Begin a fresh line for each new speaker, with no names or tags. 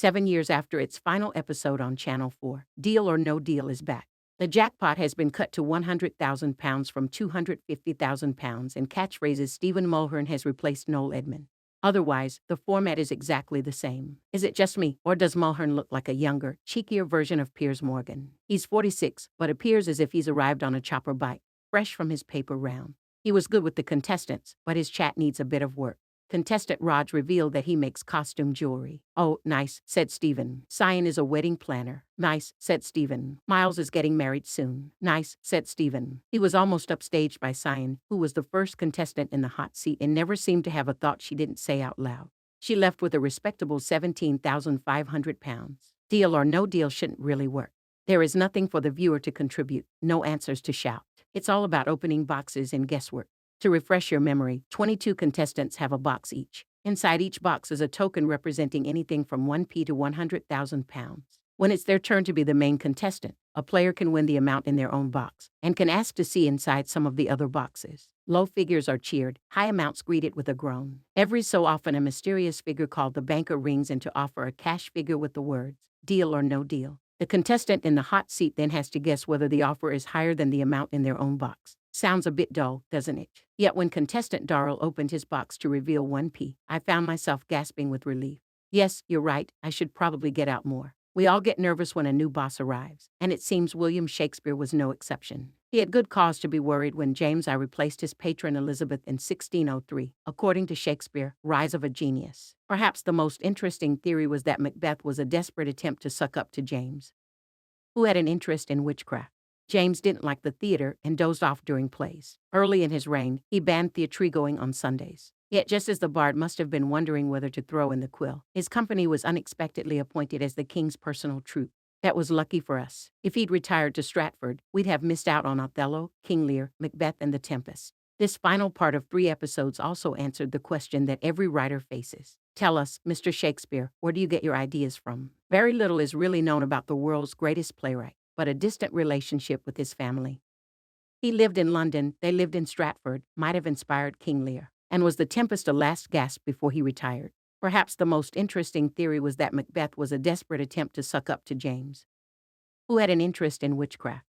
7 years after its final episode on Channel 4, Deal or No Deal is back. The jackpot has been cut to £100,000 from £250,000, and Catchphrase's Stephen Mulhern has replaced Noel Edmonds. Otherwise, the format is exactly the same. Is it just me, or does Mulhern look like a younger, cheekier version of Piers Morgan? He's 46, but appears as if he's arrived on a chopper bike, fresh from his paper round. He was good with the contestants, but his chat needs a bit of work. Contestant Raj revealed that he makes costume jewelry. "Oh, nice," said Stephen. "Sian is a wedding planner." "Nice," said Stephen. "Miles is getting married soon." "Nice," said Stephen. He was almost upstaged by Sian, who was the first contestant in the hot seat and never seemed to have a thought she didn't say out loud. She left with a respectable £17,500. Deal or no deal shouldn't really work. There is nothing for the viewer to contribute, no answers to shout. It's all about opening boxes and guesswork. To refresh your memory, 22 contestants have a box each. Inside each box is a token representing anything from 1p to £100,000. When it's their turn to be the main contestant, a player can win the amount in their own box and can ask to see inside some of the other boxes. Low figures are cheered, high amounts greeted with a groan. Every so often a mysterious figure called the banker rings in to offer a cash figure with the words, "Deal or no deal." The contestant in the hot seat then has to guess whether the offer is higher than the amount in their own box. Sounds a bit dull, doesn't it? Yet when contestant Darrell opened his box to reveal 1p, I found myself gasping with relief. Yes, you're right, I should probably get out more. We all get nervous when a new boss arrives, and it seems William Shakespeare was no exception. He had good cause to be worried when James I replaced his patron Elizabeth in 1603, according to Shakespeare, Rise of a Genius. Perhaps the most interesting theory was that Macbeth was a desperate attempt to suck up to James, who had an interest in witchcraft. James didn't like the theater and dozed off during plays. Early in his reign, he banned theatrigoing on Sundays. Yet just as the bard must have been wondering whether to throw in the quill, his company was unexpectedly appointed as the king's personal troupe. That was lucky for us. If he'd retired to Stratford, we'd have missed out on Othello, King Lear, Macbeth, and The Tempest. This final part of 3 episodes also answered the question that every writer faces. Tell us, Mr. Shakespeare, where do you get your ideas from? Very little is really known about the world's greatest playwright, but a distant relationship with his family. He lived in London, they lived in Stratford, might have inspired King Lear, and was The Tempest a last gasp before he retired. Perhaps the most interesting theory was that Macbeth was a desperate attempt to suck up to James, who had an interest in witchcraft.